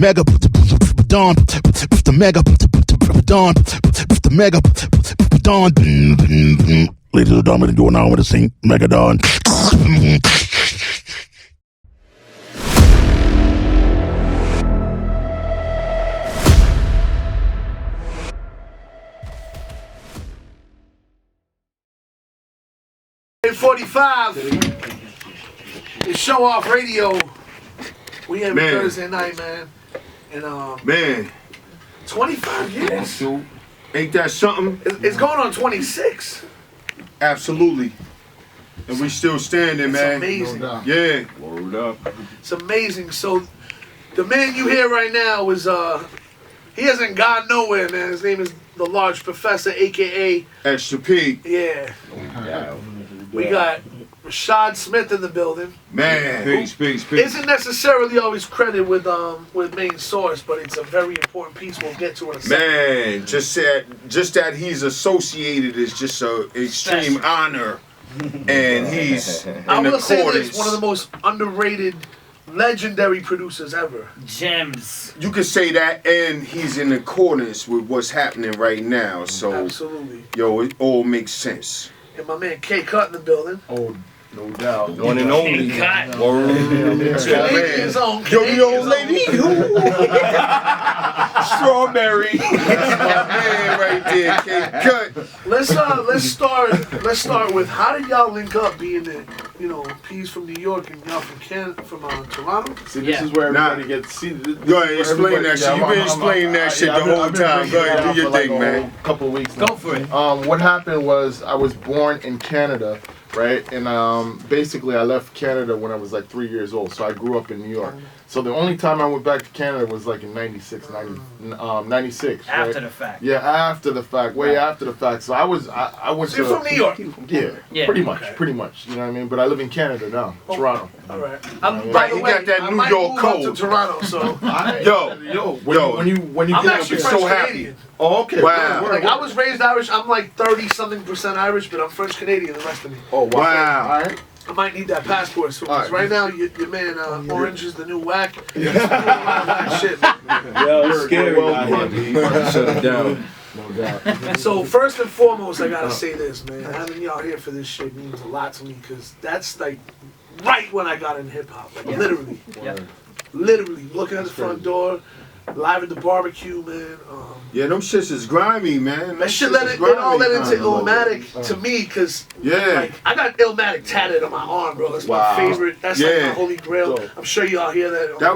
Megadon, the Megadon, the Megadon. Ladies and gentlemen, doing now with the sing Megadon. Shade45, it's Show Off Radio. We have Thursday night, man. And man, 25 years. Ain't that something? It's going on 26. Absolutely. And we still standing, man. It's amazing. Yeah. Word up. It's amazing. So the man you hear right now is he hasn't gone nowhere, man. His name is the Large Professor, aka Extra P. Yeah. We got Rashad Smith in the building. Man. Peace. Isn't necessarily always credited with main source, but it's a very important piece we'll get to in a second. Man, just that he's associated is just an extreme honor. And he's I will say this, one of the most underrated, legendary producers ever. Gems. You could say that, and he's in accordance with what's happening right now. So Absolutely. Yo, it all makes sense. And my man K Cut in the building. Oh, no doubt. One and only. Canadian's own. Yo, the old lady. Strawberry. That's my man right there, K Cut. Let's start with how did y'all link up, being that P's from New York and y'all from Toronto? See, this is where everybody gets see. Go ahead, explain that shit. You've been explaining that shit the whole time. Go ahead, do your thing, man. Couple of weeks now. Go for it. What happened was I was born in Canada, right? And basically I left Canada when I was like 3 years old. So I grew up in New York. So the only time I went back to Canada was like in 96, right? After the fact. Yeah, after the fact, way after the fact. So I went So you're from New York? Yeah, pretty much. You know what I mean? But I live in Canada now, Toronto. All right. Right, he got that New York code. To Toronto, so when you I'm get actually up, French so happy. Canadian. oh, okay. Wow. Word, Like word. I was raised Irish. I'm like 30-something% Irish, but I'm French Canadian. The rest of me. Oh, Wow. All right. I might need that passport soon. All right. Right now, your man Orange is the new whack. He's doing a lot of that shit. Yo, it's scary out here. Shut it down. No doubt. So first and foremost, I gotta say this, man. Having y'all here for this shit means a lot to me, because that's like right when I got in hip hop, like literally, looking at the front door, live at the barbecue, man. Yeah, them shits is grimy, man. That shit it all led into Illmatic to me, because like I got Illmatic tatted on my arm, bro. That's my favorite. That's like my holy grail. I'm sure y'all hear that. That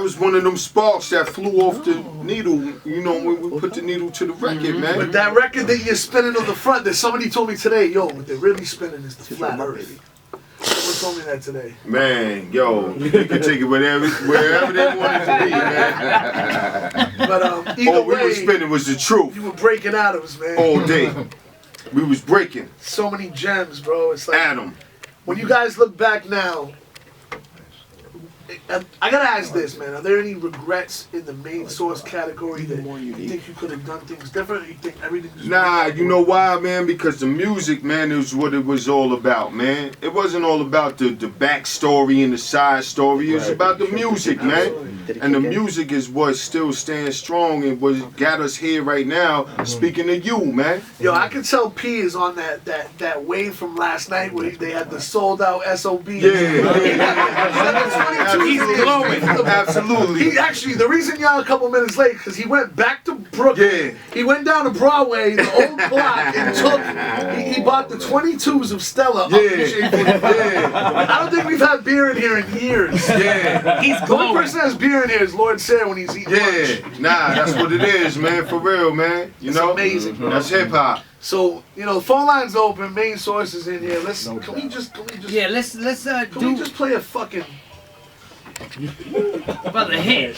was one of them sparks that flew off the needle. You know, when we put the needle to the record, man. But that record that you're spinning on the front, that somebody told me today, yo, what they're really spinning is the flat earth. Someone told me that today. Man, yo, you can take it wherever they want it to be, man. But either we way, were spinning was the truth. You were breaking atoms, man. All day. We was breaking. So many gems, bro. It's like Atom. when you guys look back now, I gotta ask this, man. Are there any regrets in the main source category that you think you could have done things different? Or you think everything's Nah, you know why, man? Because the music, man, is what it was all about, man. It wasn't all about the backstory and the side story. It was about the music, man. And the music is what still stands strong and what got us here right now. Speaking of you, man. Yo, I can tell P is on that wave from last night where they had the sold out SOB. He's glowing. Absolutely. He actually, the reason y'all a couple minutes late, because he went back to Brooklyn. Yeah. He went down to Broadway, the old block, and he bought the 22s of Stella. I don't think we've had beer in here in years. Yeah. He's The only glowing. person that has beer in here is Lord Sarah when he's eating lunch. Nah, that's what it is, man. For real, man. You It's know? amazing. That's hip hop. So, the phone line's open, main source is in here. Can we just Yeah, let's can we just play a fucking brother hit.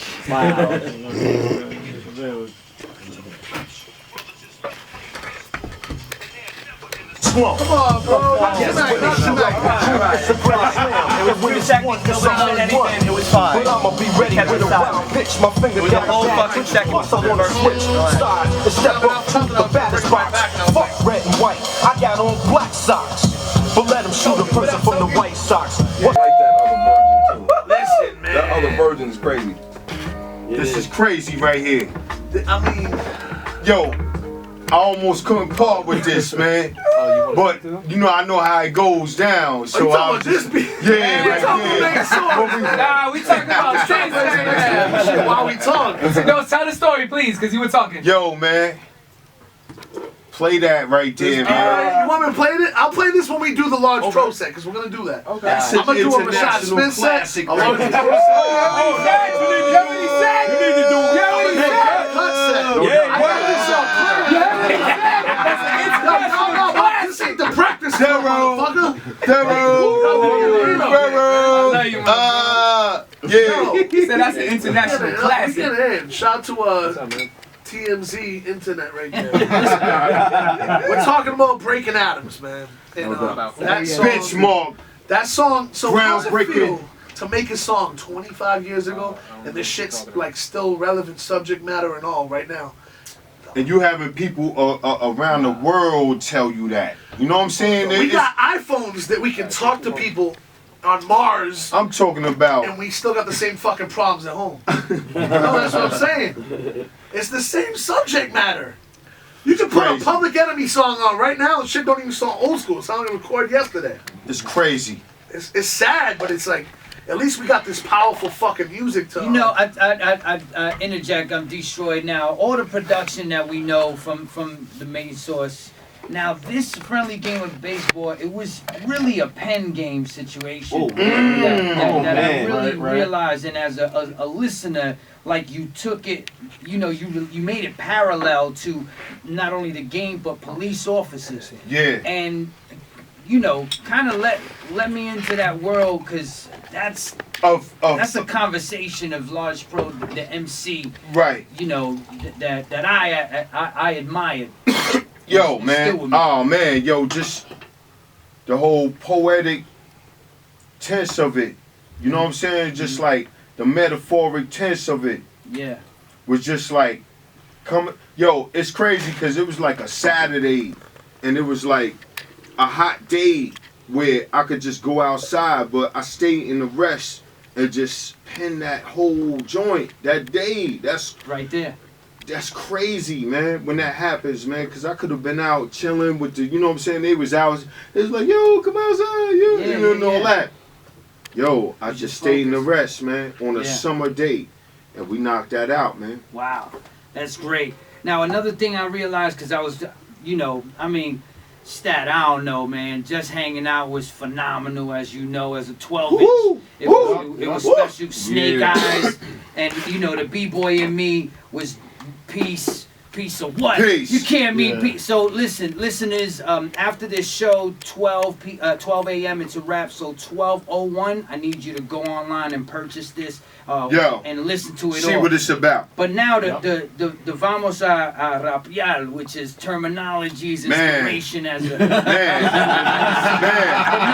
Come on, bro. Not tonight. It's a grand slam. It was with this one, cause I'm on one. It was fine. But I'ma be ready with a round pitch. My finger down the back. Once I wanna switch sides and step up to the baddest spots. Fuck red and white. I got on black socks. But let him shoot a person from the White Sox. I like that other version too. Listen, man. That other version is crazy. crazy right here. I mean, yo, I almost couldn't part with this, man. But you know, I know how it goes down. So I was just, yeah, right there. Nah, we talking about shit. While we talking. No, tell the story, please, because you were talking. Yo, man. Play that right there, man. You want me to play it? I'll play this when we do the large pro set, because we're going to do that. Okay. That's I'm going to do a Rashad international Smith set. classic. A large pro set. You need to do it. Cut set. I got this on clear. This ain't the practice, motherfucker. Yeah. He said that's an international classic. Get in. Shout out to TMZ internet right there. We're talking about Breaking Adams, man. And, that song, Benchmark. That song, so how does it Groundbreaking. feel to make a song 25 years ago and this shit's like still relevant subject matter and all right now? And you having people around the world tell you that. You know what I'm saying? We got iPhones that we can talk to people on Mars. I'm talking about. And we still got the same fucking problems at home. No, that's what I'm saying. It's the same subject matter. You can put a Public Enemy song on right now and shit don't even sound old school. It sounded recorded yesterday. It's crazy. It's sad, but it's like, at least we got this powerful fucking music to... You know, I interject, I'm destroyed now. All the production that we know from the main source. Now, this friendly game of baseball, it was really a pen game situation that I really realized, and as a listener, like you took it, you know, you made it parallel to not only the game but police officers. Yeah. And you know, kind of let me into that world, because that's a conversation of Large Pro, the MC. Right. You know that I admired. Yo, man. Oh, man. Yo, just the whole poetic tense of it. You know what I'm saying? Just like the metaphoric tense of it. Yeah. Was just like, yo, it's crazy because it was like a Saturday and it was like a hot day where I could just go outside, but I stayed in the rest and just pen that whole joint that day. That's right there. That's crazy, man, when that happens, man, because I could have been out chilling with the, you know what I'm saying? They was out, it was like, yo, come outside, you know, and all that. Yo, I just stayed in the rest, man, on a summer day, and we knocked that out, man. Wow, that's great. Now, another thing I realized, because I was, you know, I mean, Stat, I don't know, man. Just hanging out was phenomenal, as you know, as a 12-inch. It was special. Snake Eyes, and you know, the B-boy in me was peace of what? Peace. You can't mean peace. So listen, listeners, after this show, 12 a.m. it's a wrap. So 12:01, I need you to go online and purchase this and listen to it. See what it's about. But now the vamos a rapear, which is terminologies, inspiration as a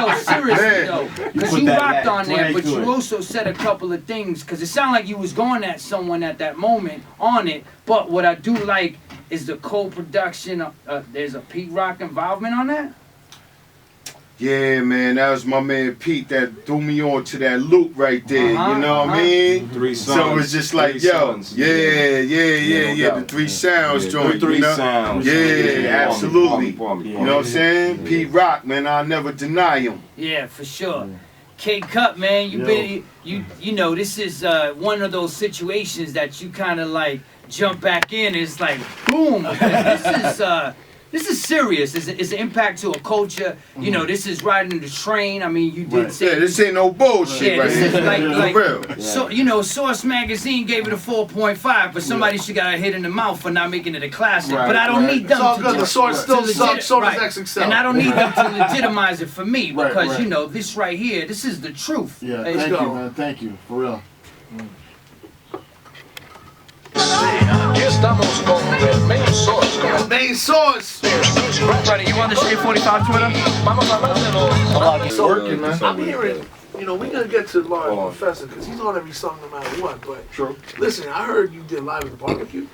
no, seriously though, because you rocked on there, but you also said a couple of things, because it sounded like you was going at someone at that moment on it. But what I do like is the co-production. There's a Pete Rock involvement on that? Yeah, man, that was my man Pete that threw me on to that loop right there. You know what I mean? 3 Sounds. So it's just like, yo, the 3 Sounds joint. The 3 Sounds. Yeah, absolutely. You know what I'm saying? Pete Rock, man, I'll never deny him. Yeah, for sure. K-Cup, man, you know, this is one of those situations that you kind of like jump back in. It's like, boom, this is serious. It's an impact to a culture. You know, this is riding the train. I mean, you did say... Yeah, this ain't no bullshit right here. Like, real. So, you know, Source Magazine gave it a 4.5, but somebody should got a hit in the mouth for not making it a classic. But I don't need them it's all good. The Source still sucks, so does XXL. And I don't need them to legitimize it for me, because, you know, this right here, this is the truth. Yeah, thank you, man. Thank you, for real. Estamos con el main source. Main source. Brother, you on the Shade45 Twitter? Vamos a hablar de los... So, working, man. I'm hearing, you know, we're going to get to Large Professor, because he's on every song no matter what, but... True. Listen, I heard you did Live at the Barbecue.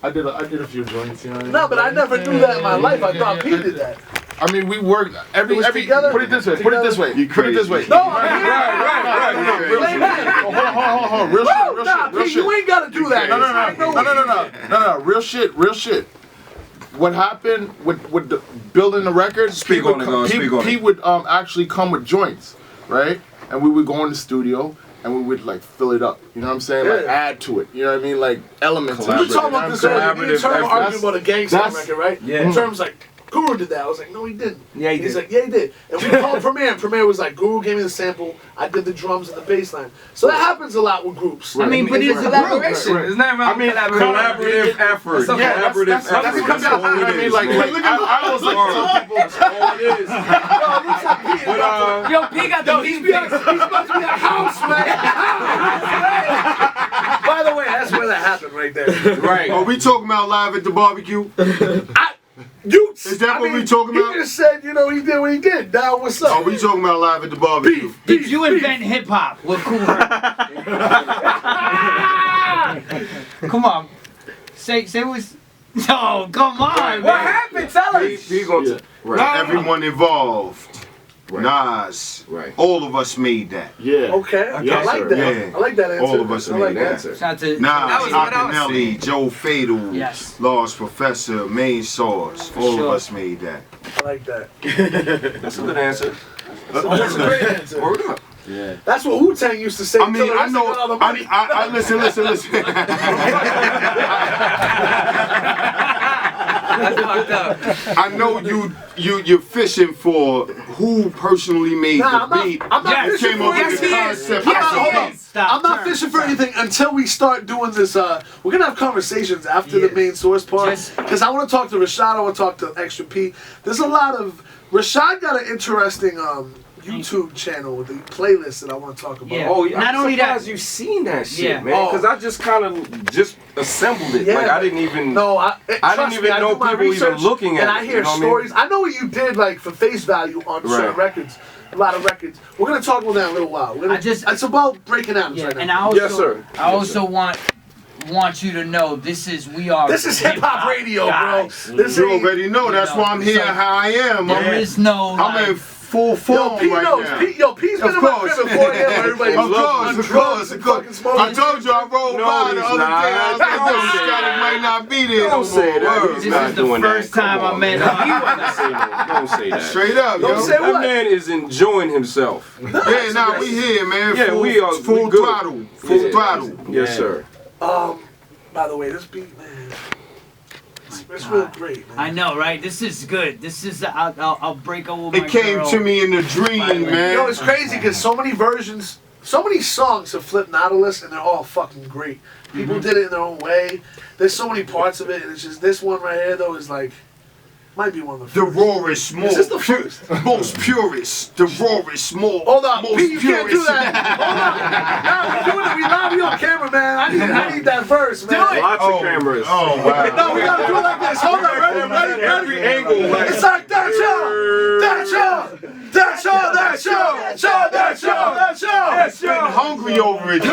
I did a few joints, you know what I mean? No, but I never knew that in my life. I thought Pete did that. I mean, we worked every together? put it this way. Put it this way. You Put it this way. No, right. Play back. hold on. Real shit. You ain't gotta do that. No. Real shit. What happened with the building the record? Pete would actually come with joints, right? And we would go in the studio and we would like fill it up. You know what I'm saying? Like add to it. You know what I mean? Like elements. We were talking about this earlier. We were arguing about a gangster record, right? Yeah. In terms like Guru did that. I was like, no, he didn't. Yeah, he He's did. like, yeah, he did. And we called Premier. And Premier was like, Guru gave me the sample. I did the drums and the bass line. So that happens a lot with groups. I mean, but it's a collaboration. Isn't that right? Collaborative effort. Collaborative effort. That's what comes out. I mean, like I was like, That's all it is. Yo, P got the He's about to be a house, man. By the way, that's where that happened right there. Right. Are we talking about live at the barbecue? Is that what we talking about? He just said, you know, he did what he did. Now what's up? Are we talking about live at the barbecue? Did you invent hip hop? What cool her? Come on. Say what's. No, come on. What happened? Tell us. He gonna Everyone involved. Nas. Right. All of us made that. yeah. Okay, I like that. Yeah. I like that answer. All of us I made like that. that. Shout out to Nas, was what I was Akinelli, Joe Fatal, Yes. Large Professor, Main Source. All sure. of us made that. I like that. That's a good answer. That's a great answer. Word up. That's what Wu-Tang used to say. I mean, until I they know. got all the money. I listen. That's fucked up. I know you're fishing for who personally made Nah, the beat. I'm not who fishing came for up with anything. the concept. Hold on. Stop. I'm not fishing for anything until we start doing this. We're gonna have conversations after the main source part because I want to talk to Rashad. I want to talk to Extra P. There's a lot of Rashad got an interesting YouTube channel with the playlist that I want to talk about. Yeah. Oh, yeah. Not I'm only that- surprised you've seen that shit, Yeah. man. Because I just kind of assembled it. Yeah, Like I didn't even. No, I didn't trust even me, know I do my people even research, looking at and it, I hear you know what I mean? stories. I know what you did, like for face value on certain Right. records. A lot of records. We're gonna talk about that in a little while. It's about breaking out Yeah, right now. and I also, Yes, sir. I also want you to know this is This is hip hop radio, guys. bro. This You ain't. already know. That's why I'm here. How I am. There is no. I'm in full form P right knows. now. P's been in my course. crib before him. Everybody Of course. I told you I rolled No, by the he's other day. not. I was like, Don't this say guy that. might not be there no Don't say that. more. He's This not is the doing first that. time Come I on, met man. him. Don't say that. Straight up, Don't yo. say That what? man is enjoying himself. Yeah, nah, we here, man. Yeah, we are full good. throttle. Full throttle. Yes, sir. By the way, this beat, man, it's real great, man. I know, right? This is good. This is I'll break over my It came girl. to me in a dream, You know, man. it's crazy because so many versions, so many songs have flipped Nautilus and they're all fucking great. People did it in their own way. There's so many parts of it, and it's just this one right here though is like, might be one of the The first. rawest, Is this the first? most purest, the rawest, Hold on, most Pete, you can't do purest. that. Hold on. Now we're doing it. We live you on camera, man. I need that verse, man. Do it. Lots of cameras. Oh, wow. No, we gotta do it like this. Hold on, ready? Every angle. Like, It's like that's y'all. Been hungry over it, yo.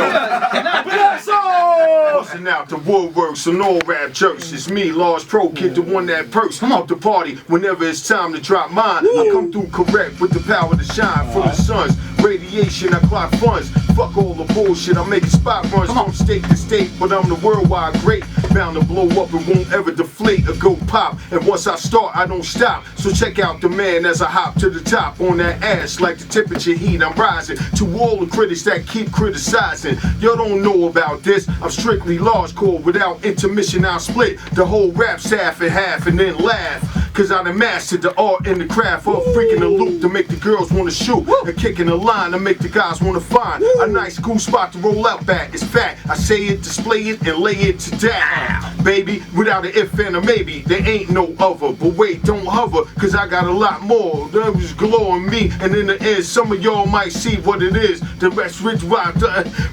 Busting out the woodworks and all rap jerks. It's me, Large Pro Kid, the one that perks. I'm out the party whenever it's time to drop mine. I come through correct with the power to shine from the suns. Radiation, I clock funds. Fuck all the bullshit. I'm making spot runs from state to state, but I'm the worldwide great. Bound to blow up and won't ever deflate or go pop. And once I start, I don't stop. So check out the man as I hop to the top on that ass like the temperature heat. I'm rising to all the critics that keep criticizing. Y'all don't know about this. I'm strictly large core. Without intermission, I'll split the whole rap staff in half and then laugh. Cause I done mastered the art and the craft of freaking the loop to make the girls wanna shoot and kicking the line to make the guys wanna find a nice cool spot to roll out back. It's fact. I say it, display it, and lay it to that. Baby, without an if and a maybe, there ain't no other. But wait, don't hover, cause I got a lot more. There was glowing me, and in the end, some of y'all might see what it is. The rest rich rock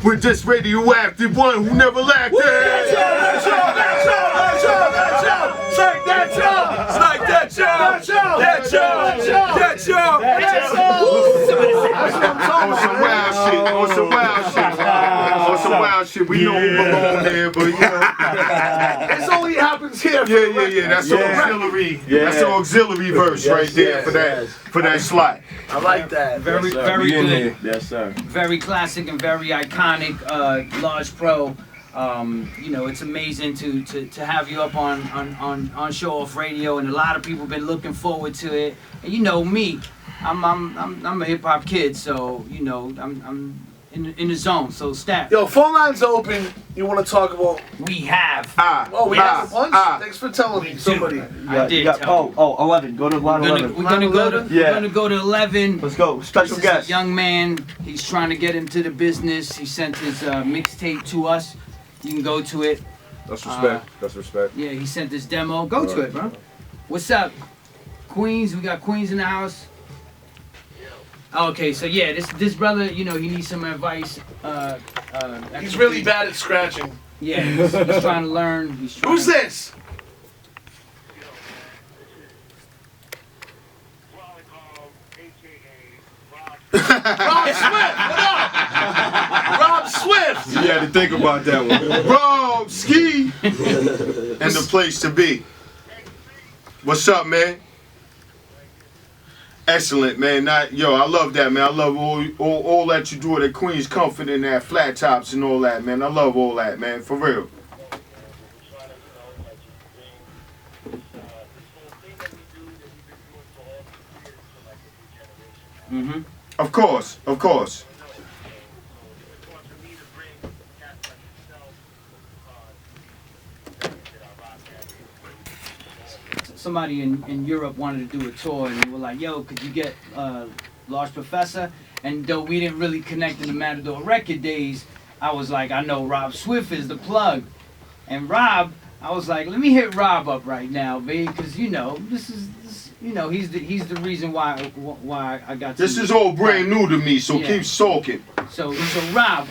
with this radioactive one who never lacked it. On some wild shit. We know who belong there, but you know. It's only happened happens here. Yeah. That's the auxiliary. That's the auxiliary verse right there for that slot. I like that. Very We good. in here. Yes, sir. Very classic and very iconic. Large Pro. You know, it's amazing to have you up on Show Off Radio, and a lot of people have been looking forward to it. And you know me, I'm a hip hop kid, so you know I'm in the zone. So Stat. Yo, phone line's open. You want to talk about? We have. Oh, we have a bunch. Thanks for telling me. Somebody. I did. Tell you. 11. Go to line 11. We're gonna go to 11. Let's go. Special This is guest. a young man. He's trying to get into the business. He sent his mixtape to us. You can go to it. That's respect. That's respect. Yeah, he sent this demo. Go to it, bro. What's up, Queens? We got Queens in the house. Okay, so yeah, this brother, you know, he needs some advice. He's really bad at scratching. Yeah, he's trying to learn. Who's this? Rob Swift. What up? Rob Swift. You had to think about that one. Rob Ski and the place to be. What's up, man? Excellent, man. Yo, I love that, man. I love all that you do at Queen's Comfort and that flat tops and all that, man. I love all that, man. For real. Mm-hmm. Of course, of course. Somebody in Europe wanted to do a tour, and they were like, yo, could you get Large Professor? And though we didn't really connect in the Matador record days, I was like, I know Rob Swift is the plug. And Rob, I was like, let me hit Rob up right now, babe, because you know, he's the reason why I got This is all brand new to me, so Yeah. keep talking. So Rob,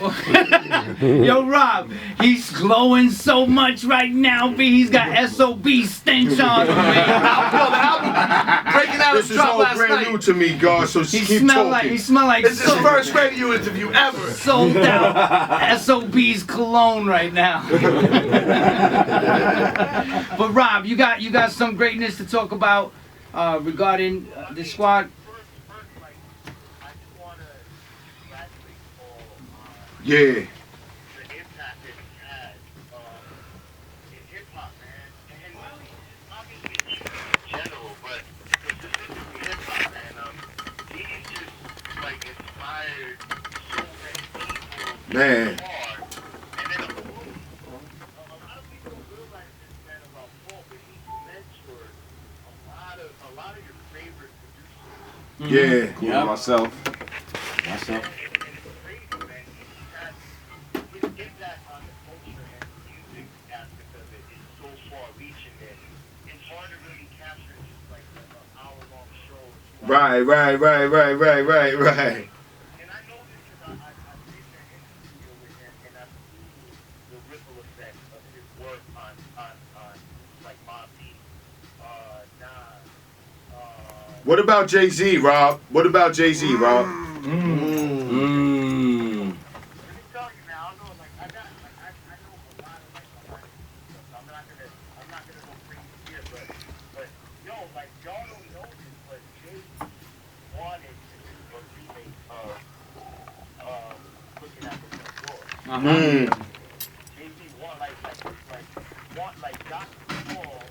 yo Rob, he's glowing so much right now, B. He's got SOB stench on him, man. Yo, the album breaking out This his is drop all last brand night. new to me, God, so He keep smell like talking. This is his first radio interview ever. sold out SOB's cologne right now. But Rob, you got some greatness to talk about regarding the squad. Yeah. The impact that he had in hip hop, man, and really, obviously, in general, but specifically hip hop, man. He's just like inspired so many people. Man. Hard. And then a lot of people don't realize this, man, about Paul, but he mentored a lot of your favorite producers. Yeah. Cool myself. Myself. Right. And I know this because I did that interview with him, and I've seen the ripple effect of his work on like Mobb Deep, Nas. What about Jay-Z, Rob? What about Jay-Z, Rob? Let me tell you, man, I don't know, like I know a lot of like stuff. I'm not gonna go crazy here, but yo, like y'all don't know this, but Jay wanted to do a remake of Looking at the Front Door. Jay-Z want got Paul,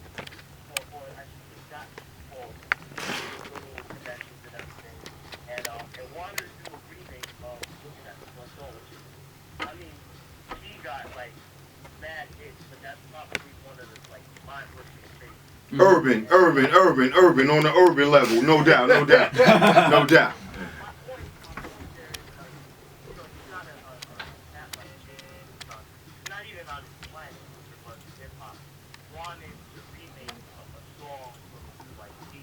or I should say got Paul, little connections and everything, and wanted to do a remake of Looking at the Front Door, which is, I mean, he got like mad hits, but that's probably one of the like my personal favorites. Urban on the urban level, no doubt. My point is, there is like, you know, he's not a cat like Jay, not even on his planet, but hip hop, wanted to remake a song from like he.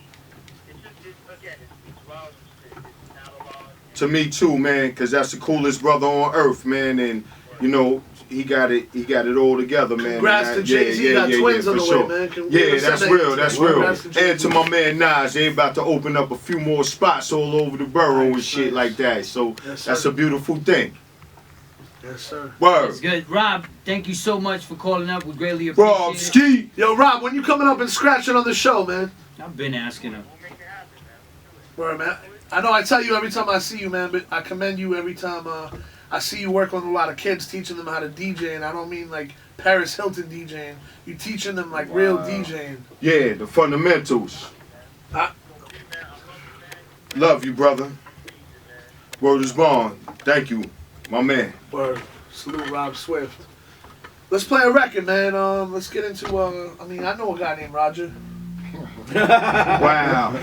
It's wild shit. It's catalog. To me too, man, because that's the coolest brother on earth, man, and you know he got it all together, man. Congrats to Jay-Z, you got twins on the way, man. Yeah, that's real, that's real. Congrats to Jay-Z. And to my man Nas, they about to open up a few more spots all over the borough and shit like that. So Yes, that's sir. a beautiful thing. Yes, sir. Word. That's good. Rob, thank you so much for calling up. We greatly appreciate Rob it. Ski. Yo, Rob, when you coming up and scratching on the show, man? I've been asking him. Word, man. I know I tell you every time I see you, man, but I commend you every time I see you work with a lot of kids, teaching them how to DJ, and I don't mean like Paris Hilton DJing. You teaching them like real DJing. Yeah, the fundamentals. Love you, brother. Word is bond. Thank you, my man. Word. Salute Rob Swift. Let's play a record, man. Let's get into I mean, I know a guy named Roger. Wow.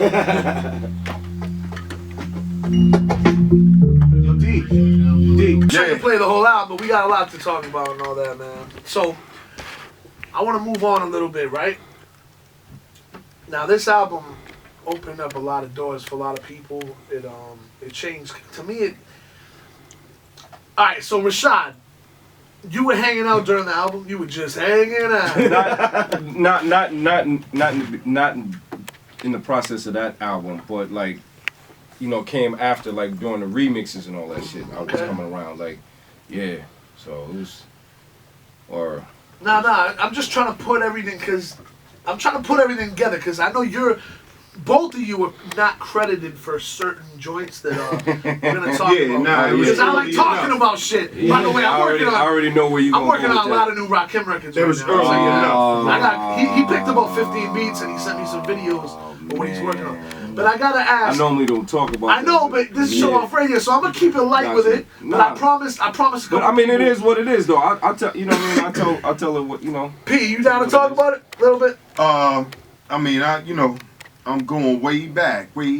Yo, D. I'm trying Yeah. to play the whole album, but we got a lot to talk about and all that, man. So, I want to move on a little bit, right? Now, this album opened up a lot of doors for a lot of people. It changed. To me, all right, so Rashad, you were hanging out during the album. You were just hanging out. Not in the process of that album, but like, you know, came after, like during the remixes and all that shit. I was coming around, like, yeah. So it was, or. Nah. I'm just trying to put everything together because I know both of you are not credited for certain joints that we're gonna talk about. Because I like talking about shit. Yeah, By the way, I already know where you. I'm working on a lot of new Rakim records. It was right early now. enough. He picked about 15 beats and he sent me some videos of what he's working on. But I gotta ask. I normally don't talk about. I know, but this is show off radio, so I'm gonna keep it light with it. But I promise. But I mean, it is what it is, though. I tell you know what I mean. I tell her what you know. P, you down to talk about it a little bit? I mean, I'm going way back. God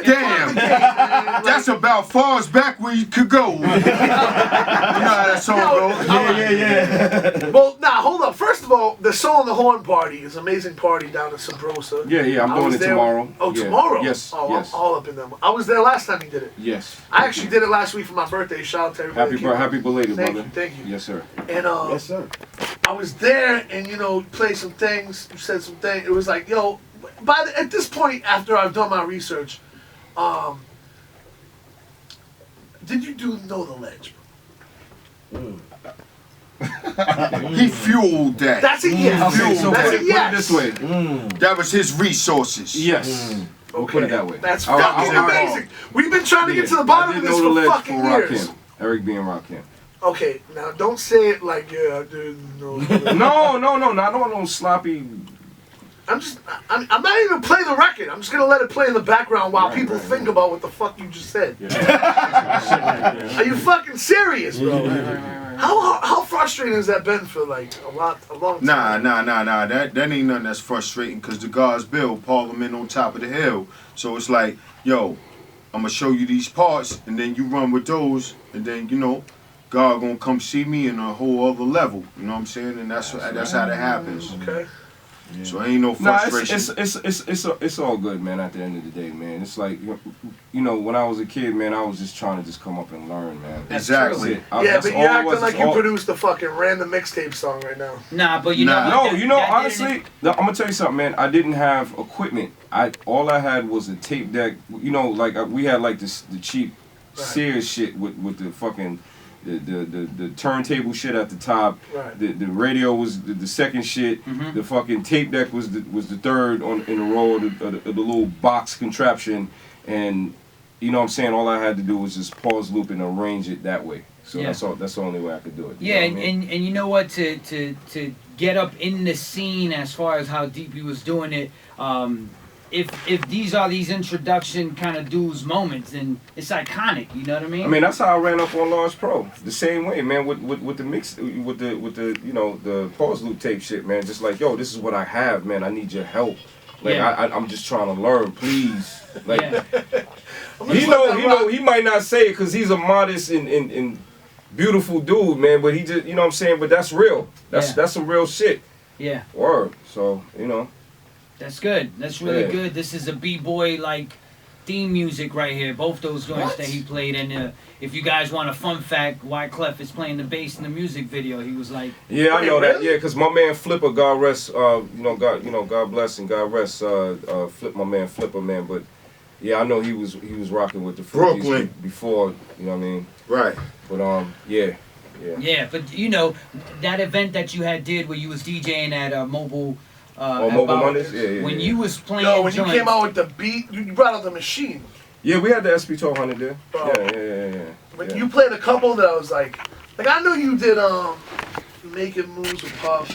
damn. That's about far as back we could go. You know how that song goes. Yeah. Well, hold up. First of all, the Soul on the Horn party is an amazing party down in Sabrosa. Yeah, I'm doing it tomorrow. Oh, yeah. tomorrow? Yes. Oh, yes. I'm all up in them. I was there last time you did it. Yes. I actually did it last week for my birthday. Shout out to everybody. Happy belated, brother. Thank you. Yes, sir. And yes, sir. I was there, and played some things. You said some things. It was like, yo. At this point, after I've done my research, did you know the Ledge? He fueled that. That's a yes. Okay, so That's put a it yes. this way. That was his resources. Yes. We'll put it that way. That's fucking amazing. We've been trying to get to the bottom of this for fucking years. Eric being Rakim. Okay, now don't say it like I didn't know. No, I don't want no sloppy. I'm not even playing the record. I'm just gonna let it play in the background while people think about what the fuck you just said. Yeah. Are you fucking serious, bro? How frustrating has that been for like a long time? Nah. That ain't nothing that's frustrating because the God's build Parliament on top of the hill. So it's like, yo, I'm gonna show you these parts, and then you run with those, and then God gonna come see me in a whole other level. You know what I'm saying? And that's how that happens. Okay. Yeah. So ain't no frustration. It's all good, man. At the end of the day, man, it's like when I was a kid, man, I was just trying to just come up and learn, man. Exactly. But you're acting like you produced a fucking random mixtape song right now. Nah, but honestly, I'm gonna tell you something, man. I didn't have equipment. All I had was a tape deck. Like we had like the cheap Sears shit with the fucking. The turntable shit at the top. Right. The radio was the second shit. Mm-hmm. The fucking tape deck was the third in a row of the little box contraption, and you know what I'm saying. All I had to do was just pause loop and arrange it that way. So that's the only way I could do it. Yeah, and you know what? To get up in the scene as far as how deep he was doing it. If these are these introduction kind of dudes moments, then it's iconic. You know what I mean? I mean that's how I ran up on Large Pro. The same way, man. With the mix, with the the pause loop tape shit, man. Just like, yo, this is what I have, man. I need your help. Like I'm just trying to learn, please. Like he might not say it because he's a modest and beautiful dude, man. But he just what I'm saying. But that's real. That's some real shit. Yeah. Word. So That's good. That's really good. This is a b-boy like theme music right here. Both those joints that he played. And if you guys want a fun fact, Wyclef is playing the bass in the music video. He was like, yeah, I know that. Yeah, because my man Flipper, God rest, God bless and God rest. Flip my man Flipper, man. But Yeah, I know he was rocking with the Brooklyn before, you know what I mean? Right. But yeah. Yeah, but you know, that event that you did where you was DJing at Mobile Mobile Mondays? Yeah. When you was playing when you came out with the beat, you brought out the machine. Yeah, we had the SP1200 there. Bro. Yeah. When you played a couple that I was like I know you did Making Moves with Puff,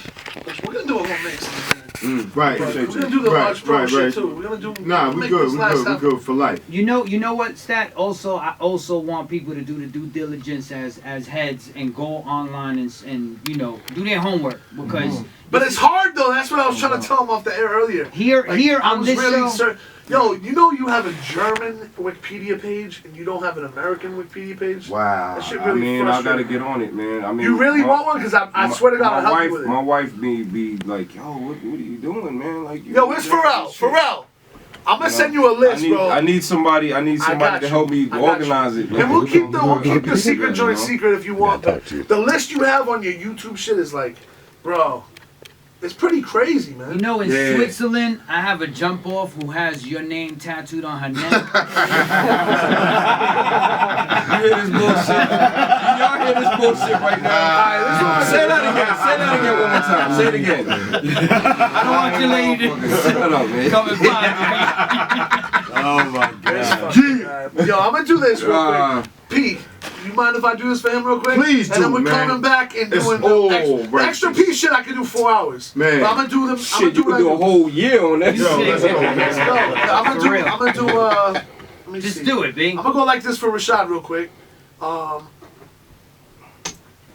which we're gonna do a whole mix in a minute. Right. We're gonna do the large pro shit too. We're gonna do. Nah, we good for life. You know what, Stat? Also, I also want people to do the due diligence as heads and go online and you know do their homework because. But it's hard though. That's what I was trying to tell him off the air earlier. Here on this show. Yo, you know you have a German Wikipedia page and you don't have an American Wikipedia page? Wow. That shit really I gotta get on it, man. I mean, you really want one? Because I swear to God, I'll help you with it. My wife be like, yo, what are you doing, man? Like, yo, it's Pharrell. I'm gonna send you a list, bro. I need somebody to help me organize it. And we'll keep the secret joint secret if you want. The list you have on your YouTube shit is like, bro. It's pretty crazy, man. You know, in Switzerland, I have a jump off who has your name tattooed on her neck. You hear this bullshit? Y'all hear this bullshit right now? Say that again. Say that again one more time. Say it again. I don't want your lady to shut up, man. Come and find me. Oh my God. Yo, I'm gonna do this real quick. P, you mind if I do this for him real quick? Please do, and then we're man. coming back and doing the extra P shit. I can do 4 hours. Man, but I'm gonna do them. Shit, you can do a whole year on that. Yo, let's go. I'm gonna do. Let me Just see. do it, Bing. I'm gonna go like this for Rashad real quick.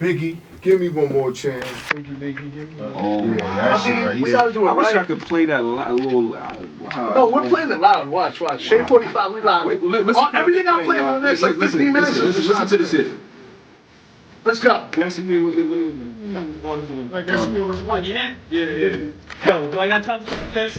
Biggie, give me one more chance. Biggie, give me. Oh, yeah, that shit right we here. gotta do it I wish right. I could play that a little loud. No, we're playing it loud. Watch. Shade45, we live. Everything I'm playing on this, like 15 minutes. Listen to this shit. Let's go. Yeah. Yo, do I got time for this?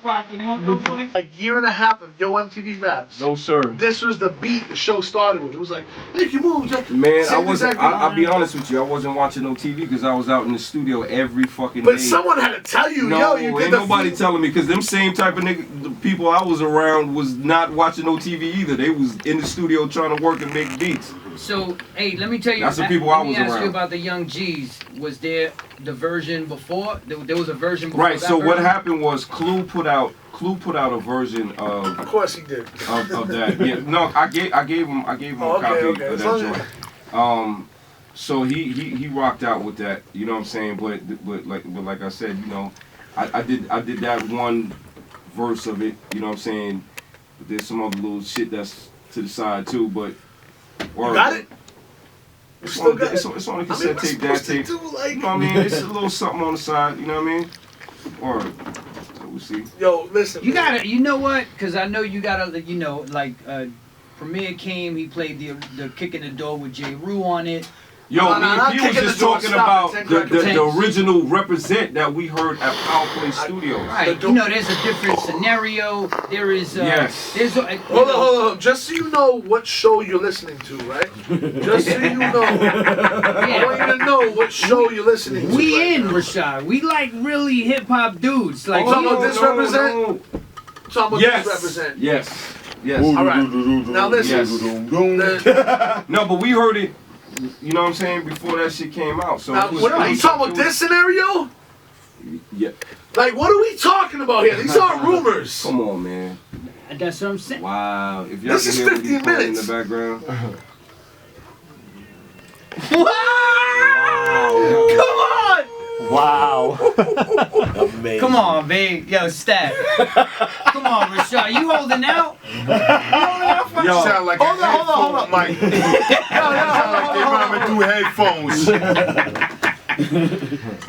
A year and a half of Yo MTV Raps. No, sir. This was the beat the show started with. It was like, make your move. Man, I'll be honest with you. I wasn't watching no TV because I was out in the studio every fucking day. But someone had to tell you, no, yo, you ain't nobody telling me because them same type of the people I was around was not watching no TV either. They was in the studio trying to work and make beats. So, hey, let me tell you. That's the people I was Let me ask around. you about the Young G's. Was there the version before? There was a version before. Right. That So version? what happened was Clue put out a version of. Of course he did. Of that. Yeah. No, I gave him a copy of that joint. So he rocked out with that. You know what I'm saying? But like I said, you know, I did that one verse of it. You know what I'm saying? But there's some other little shit that's to the side too. But you got it. It's on a cassette tape, that tape. You know what I mean? It's a little something on the side. You know what I mean? Or we'll see. Yo, listen. You gotta, you know what? Because I know you gotta, you know, like Premier came, he played the Kick in the Door with J. Rue on it. Yo, he was just talking about the original Represent that we heard at Power Play Studios. Right, you know, there's a different scenario. There is, yes. There's hold on. Just so you know what show you're listening to, right? Just so you know. I want you to know what show you're listening to. We in, Rashad. We like really hip-hop dudes. Like, talking about this Represent? Talking about this Represent? Yes. All right. Now listen. No, but we heard it. You know what I'm saying? Before that shit came out. So now, what are you talking about? This scenario? Yeah. Like, what are we talking about here? These aren't rumors. Come on, man. That's what I'm saying. Wow. If y'all this can is hear 15 what he's minutes. in the background. Wow. Come on. Wow. Amazing. Come on, babe. Yo, Stat. Come on, Rashad. You holding out? Yo, sound like hold on, Mike. Sound like they rhyming through headphones.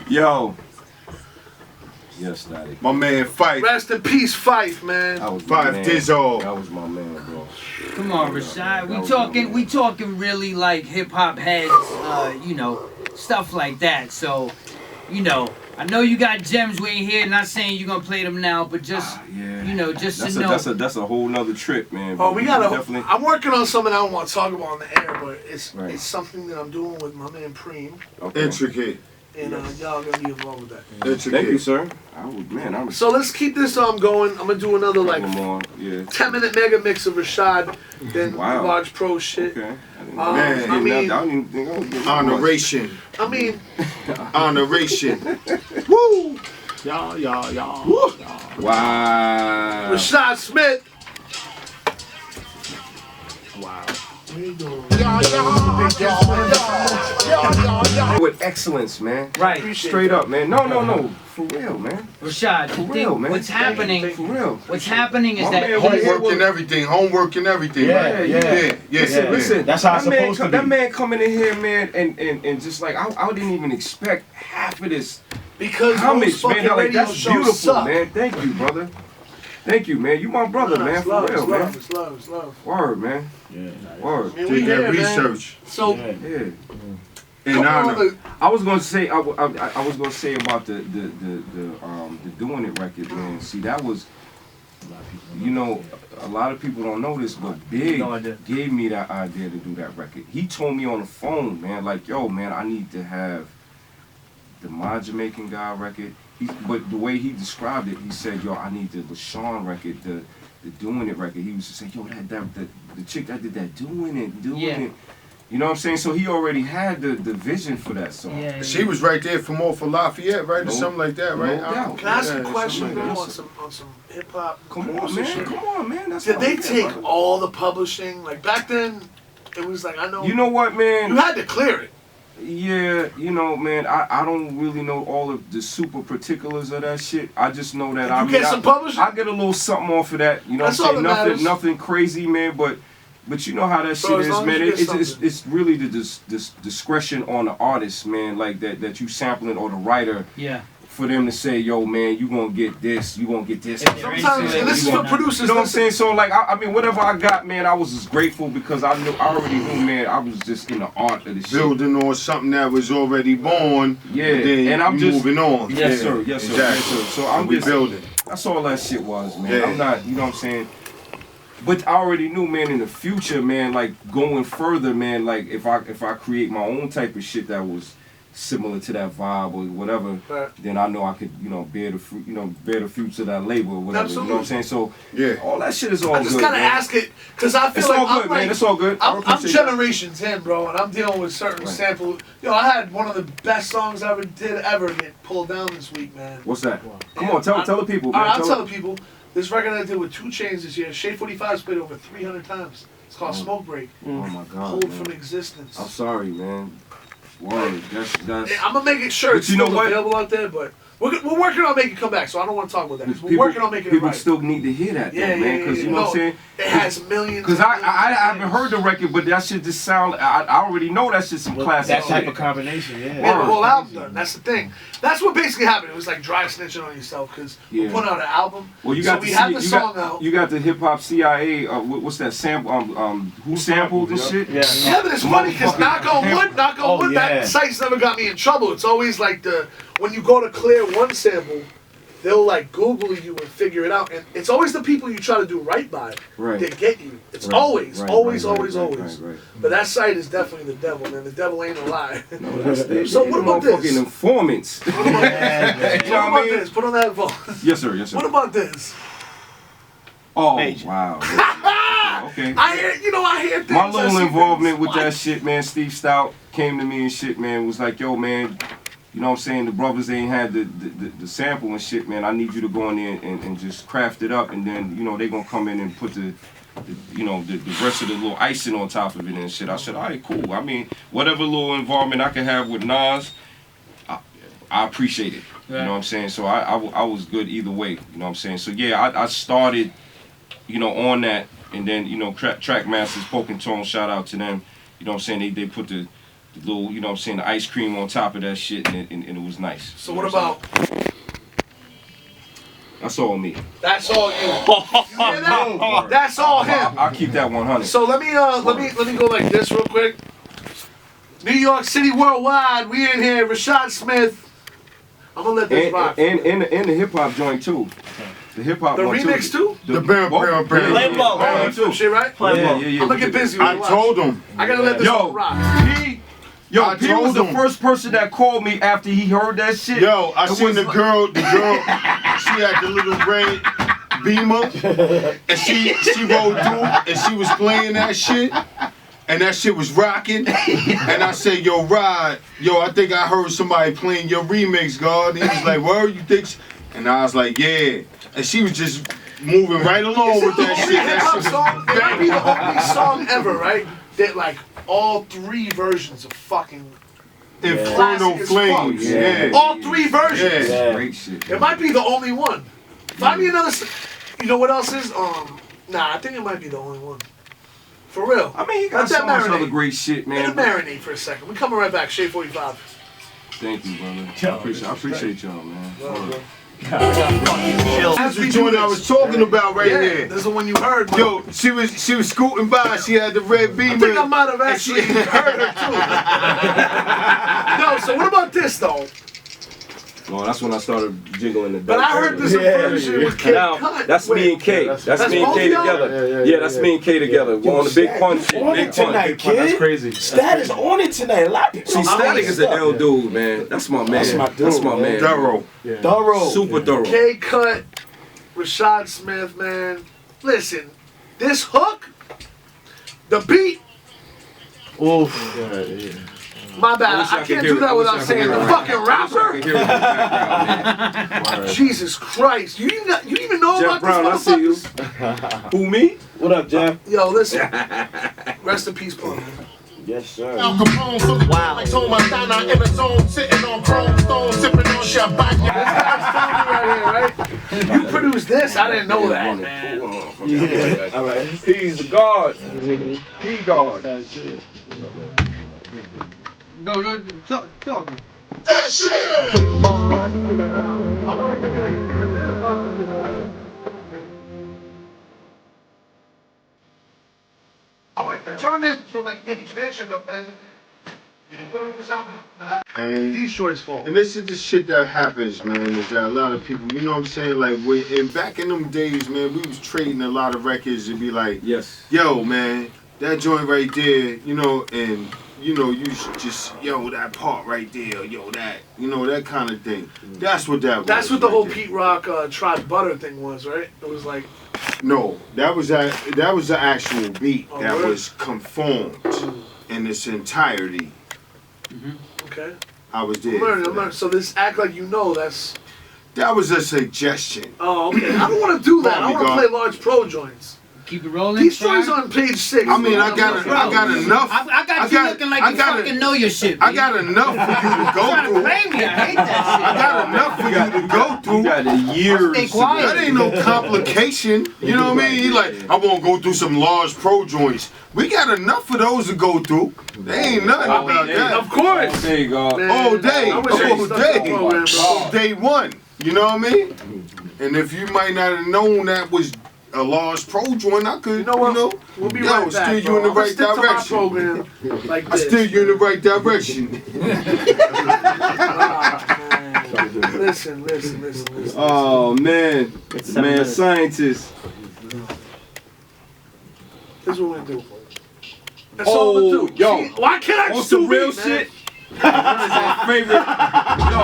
Yo. Yes, Daddy. My man Fife. Rest in peace, Fife, man. That was Fife Dizzle. That was my man, bro. Come on, Rashad. We talking really like hip hop heads, you know, stuff like that. So, you know, I know you got gems way here. Not saying you're gonna play them now, but just you know, just to know. That's a whole nother trip, man. Oh, we gotta. Definitely. I'm working on something I don't want to talk about on the air, but it's something that I'm doing with my man Preem. Okay. Intricate. and y'all gonna be involved with that. Thank you, sir. I'm So let's keep this going. I'm gonna do another like more, 10-minute mega mix of Rashad, then large pro shit. Man, I mean, honoration. Honoration. Woo! Yeah. Woo! Wow. Rashad Smith. Wow. With excellence, man. Right. Straight up, man. No. For real, man. Rashad, For real, man. what's happening? For real. What's happening is My that man, Homework and everything. Homework and everything. Yeah, right? Yeah. Listen, That's how it's supposed to be. That man coming in here, man, and just like I didn't even expect half of this Because homage, man. Like radio that's shows beautiful, suck. man. Thank you, brother. Thank you, man. You my brother, man. It's For love, real, it's man. love, it's love, it's love. Word, man. Yeah. Word. Man, we Did that here, man. research. So, Yeah. In come on, honor. look. I was gonna say I was gonna say about the Doing It record, man. See, that was, you know, a lot of people don't know this, but Big gave me that idea to do that record. He told me on the phone, man, like, yo, man, I need to have the My Jamaican Guy record. But the way he described it, he said, yo, I need the LaShawn record, the Doing It record. He was just saying, yo, the chick that did that Doing It. You know what I'm saying? So he already had the vision for that song. Yeah. She was right there from off of Lafayette, right? Or something like that, right? No doubt. Can I ask a Yeah, question, something bro, like that. on some hip hop? Come on, man. That's Did how they we get, take brother. all the publishing? Like back then, it was like, I know. You know what, man? You had to clear it. Yeah, you know, man, I don't really know all of the super particulars of that shit. I just know that You get some publishing? I get a little something off of that. You know That's what I'm all saying? that matters. Nothing crazy, man, but you know how that Bro, shit as is, long as man. you get It's really the discretion on the artist, man, like that you sampling or the writer. Yeah. For them to say, yo, man, you gonna get this, you gonna get this. Sometimes, and this is for producers. You know what I'm saying? So like, I mean, whatever I got, man, I was just grateful because I already knew, man, I was just in the art of the shit. Building on something that was already born. Yeah, Then and I'm just moving on. Yes, Yeah, sir. Yes, sir. exactly. Yes, sir. So I'm we just building. That's all that shit was, man. Yeah. I'm not, you know what I'm saying? But I already knew, man, in the future, man, like going further, man, like if I create my own type of shit that was similar to that vibe or whatever, Right. then I know I could, bear the fruit, bear the fruits of that labor or whatever. Absolutely. You know what I'm saying? So Yeah. all that shit is all I just good. gotta man. ask it because I feel It's like all good, I'm man. like, It's all good. I I'm appreciate that. generations in, bro, and I'm dealing with certain Right. sample. Yo, I had one of the best songs I ever get pulled down this week, man. What's that? Come on, tell the people, man. All right, I'll Tell tell the people. This record I did with 2 Chainz this year, Shade45 played over 300 times. It's called Smoke Break. Oh my God, Hold man. from Existence. I'm sorry, man. Word. That's. Yeah, I'm gonna make it sure it's But you know still what? available out there, but we're working on making it come back, so I don't want to talk about that. 'Cause We're working on making it people right. still need to hear that, though, Yeah, man. yeah, Because yeah. you know what I'm saying. It has millions. Because and I millions of haven't things. heard the record, but that shit just sound. I already know that shit's some classic That type shit. of combination, We had yeah. the whole album done. That's the thing. That's what basically happened. It was like dry snitching on yourself because we Yeah. put out an album. Well, you so got we the had the song out. You got the hip hop CIA. What's that sample? Who sampled this shit? Yeah. Yeah, but it's funny because knock on wood, yeah. that site's never got me in trouble. It's always like when you go to clear one sample, they'll like Google you and figure it out. And it's always the people you try to do right by Right. that get you. It's Right. always. Right. But that site is definitely the devil, man. The devil ain't a lie. No, that's the, So what about this? Fucking informants. What You know about what I mean? this? Put on that vote. Yes, sir. Yes, sir. What about this? Oh, Major. wow. Okay. I hear things. My I little see involvement things. with that shit, man, Steve Stout came to me and shit, man, was like, yo, man, you know what I'm saying, the brothers ain't had the sample and shit, man. I need you to go in there and just craft it up, and then, they gonna come in and put the rest of the little icing on top of it and shit. I said, all right, cool. I mean, whatever little involvement I can have with Nas, I appreciate it. You know what I'm saying? So I was good either way. You know what I'm saying? So yeah, I started, on that, and then, Track Masters, Poke and Tone, shout out to them. You know what I'm saying? They put the little, you know what I'm saying, the ice cream on top of that shit, and it was nice. So what about? That's all me. That's all you. You hear that? That's all him. I'll keep that 100. So let me go like this real quick. New York City Worldwide, we in here. Rashad Smith. I'm gonna let this rock. And the hip hop joint too. The hip hop. The remix too? The bam, bam, bam. Play ball. Oh, some shit, right? Yeah. I'm gonna get busy with I it. told him. I gotta let this one rock. Yo, P was the first person that called me after he heard that shit. Yo, I seen the girl, she had the little red Beamer, and she rolled through, and she was playing that shit, and that shit was rocking, and I said, yo, Rod, yo, I think I heard somebody playing your remix, God, and he was like, where you think, and I was like, yeah, and she was just moving right along with that shit. That shit was It might be the only song ever, right? That like all 3 versions of fucking Inferno Flames. Yeah. All 3 versions. Yeah. Great shit. It might be the only one. Find me another. You know what else is? Nah, I think it might be the only one. For real. I mean, he got Let that so much marinate. other great shit, man. Let it marinate for a second. We're coming right back. Shade45. Thank you, brother. I appreciate y'all, man. That's the joint I was talking about right there. This is the one you heard. Man. Yo, she was scooting by. She had the red Beamer. I think I might have actually heard her too. No, so what about this though? Well, that's when I started jiggling the. But I heard this version with Kid Now, Cut. that's me and K. That's me and K together. Yeah, that's me and K together. We're on the big punch shit. Big punch. That's crazy. Stat is on it tonight. A lot of people. See, Static is an L dude, man. That's my man. That's my dude. That's my man. Thorough. Thorough. Super thorough. K Cut, Rashad Smith, man. Listen, this hook, the beat. Oof. My bad. I can't do that without saying the fucking rapper. Jesus Christ. You even know Jeff about Brown, I this see you. motherfucker? Who, me? What up, Jeff? Yo, listen. Rest in peace, Paul. Yes, sir. Wow. In a zone, sitting on chrome stone, sipping on champagne. Right? You produced this? I didn't know that, man. Yeah. All right. He's the God. He God. Go, talk. Turn this to like extension of And these shorts fall. And this is the shit that happens, man, is that a lot of people, you know what I'm saying? Like, back in them days, man, we was trading a lot of records and be like, Yes. yo, man, that joint right there, you know, and, you know, you should just, yo, that part right there, yo, that, you know, that kind of thing. That's what that was. That's what the right whole there. Pete Rock Tribe Butter thing was, right? It was like, No, that was the actual beat Oh, that really? was conformed in its entirety. okay. I was there. I'm learning. So this act like you know, that's. That was a suggestion. Oh, okay. I don't want to do that. I want to play large pro joints. Keep it rolling. These joints on page 6. I mean, I got enough. I got you looking like you fucking know your shit. I got enough for you to go Trying to through. play me. I hate that shit. I got enough for you to go through. You got the years. Stay quiet. That ain't no complication. You know what I mean? He like, I won't go through some large pro joints. We got enough for those to go through. There ain't nothing about that. Of course. There you go. Man, All day. I wish I All had stuck to the day. program, bro. Day one. You know what I mean? And if you might not have known that was a large pro joint, I could, You know what? you know, We'll be yo, right back, steer you bro. in the I'm gonna right stick to my direction. program like I this. steer you in the right direction. Man. Listen. Oh, man. Man, scientist. This is what we're gonna do. That's all we're gonna do. yo. See, why can't I On just some do real beat, man? shit. My favorite. You know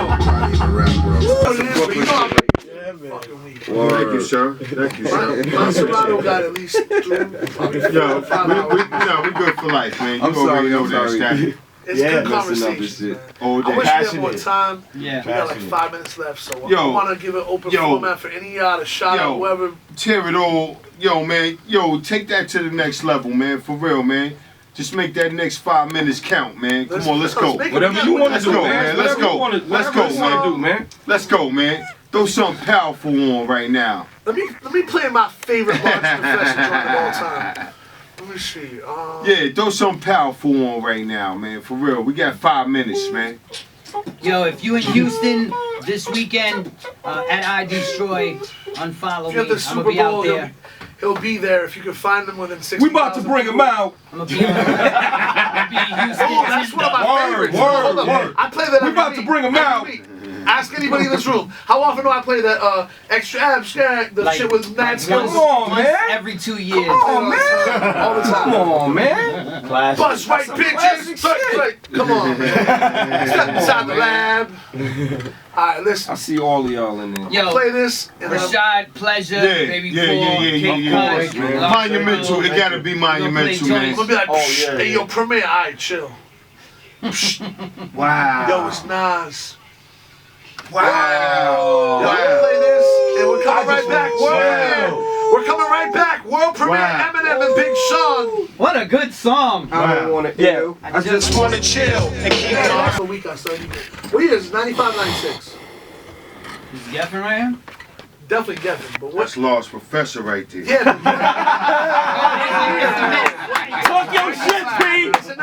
I'm fucking weak. Thank you, sir. Thank you, sir. My Serrano got at least 3, Yo, 5 hours. we good for life, man. I'm You already sorry, know I'm that, sorry. Static. It's Yeah, good messing up conversation. this shit. Man. All I day. wish we had more Passionate. time. Yeah. We got like 5 minutes left, so Yo. I want to give an open Yo. format for any of y'all to shout out whoever. Tear it all. Yo, man. Yo, take that to the next level, man. For real, man. Just make that next 5 minutes count, man. Come on, let's go. make it Whatever count. you want to Let's do, go, man. man. Let's go. Let's go, man. do, man. Let's go, man. Throw something powerful on right now. Let me play my favorite Large Professor joint of all time. Let me see. Yeah, throw something powerful on right now, man. For real. We got 5 minutes, man. Yo, if you in Houston this weekend at I Destroy, unfollow If you have the me. I'm gonna Super be out Bowl, there. he'll be there if you can find him within 6 We about to bring him out. I'm gonna be in Houston. Oh, that's one of my Word, favorites. word, Hold up. word. I play that We every about to week. bring 'em Every out. week. Ask anybody in this room. How often do I play that extra abstract, the Like, shit with mad skills? Come on, man. Every 2 years. Come on, man. All the time. Come on, man. Classic. Buzz right bitches. Come on, man. Step inside the lab. Alright, listen. I see all of y'all in there. Yo, Play this. And Rashad, Pleasure, Baby Paul, Monumental. It gotta be monumental, man. I'm gonna be like, hey, yo, Premier, alright, chill. Wow. Yo, it's Nas. Wow. Yo, we'll play this, and we're coming right back. We're coming right back. World premiere, Eminem and Big Sean. What a good song. I don't wanna I just wanna chill and keep Yeah, that's what week I started. What year is it? 95, 96? Is Geffen right here? Definitely Geffen, but That's what? Lost Professor right there. Yeah. Talk your shit, P! I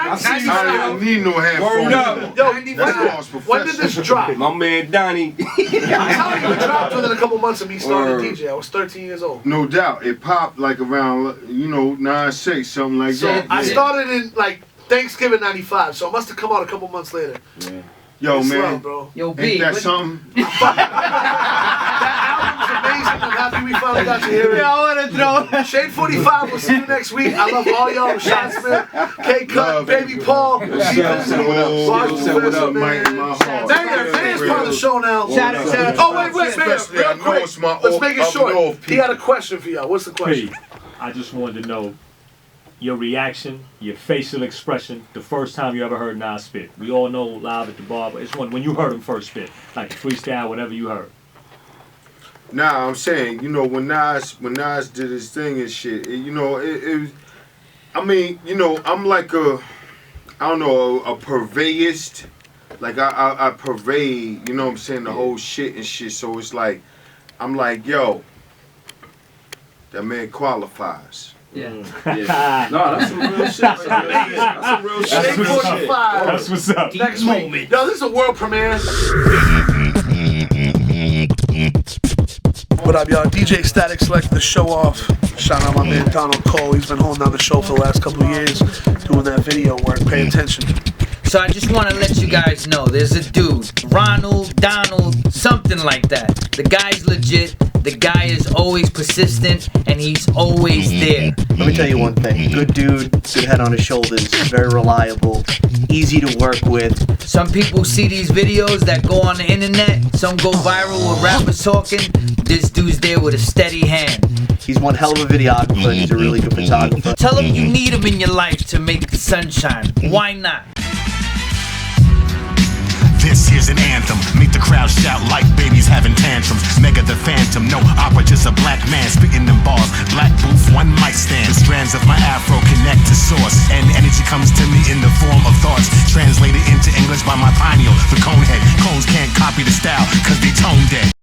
don't need no headphones. Word up. Yo, That's Lost Professor. when did this drop? My man Donnie. I'm telling you, it dropped within a couple months of me starting to DJ. I was 13 years old. No doubt. It popped like around, 9-6, something like So that. I started in like Thanksgiving '95, so it must have come out a couple months later. Yo, It's man. slow, bro. Yo, B. Ain't that something? That album's amazing. I'm happy we finally got to hear it. I wanna throw. Shade45, we'll see you next week. I love all y'all. Rashad Smith, K-Cut, Love Baby Paul, What up, Mike? My heart. Man's part of the show now. Shout out. Oh, wait, Especially, real I know quick. it's my Let's make it up short. north He got a question for y'all. What's the question? P, I just wanted to know your reaction, your facial expression, the first time you ever heard Nas spit. We all know live at the bar, but it's when you heard him first spit, like the freestyle, whatever you heard. Nah, I'm saying, when Nas did his thing and shit, it was, I mean, I'm like a purveyist. Like I pervade, you know what I'm saying, the whole shit and shit. So it's like, I'm like, yo, that man qualifies. Yeah. No, that's some real shit. That's some real shit. Shade45. That's what's up. Next week. Yo, this is a world premiere. What up, y'all? DJ Static Select the show off. Shout out my man Donald Cole. He's been holding down the show for the last couple of years, doing that video work. Pay attention. So I just want to let you guys know, there's a dude, Ronald, Donald, something like that. The guy's legit, the guy is always persistent, and he's always there. Let me tell you one thing. Good dude, good head on his shoulders, very reliable, easy to work with. Some people see these videos that go on the internet, some go viral with rappers talking. This dude's there with a steady hand. He's one hell of a videographer, and he's a really good photographer. Tell him you need him in your life to make the sunshine. Why not? This here's an anthem. Make the crowd shout like babies having tantrums. Mega the Phantom, no opera, just a black man spitting them bars. Black booth, one mic stand. The strands of my afro connect to source, and energy comes to me in the form of thoughts, translated into English by my pineal, the cone head. Cones can't copy the style, cause they tone dead.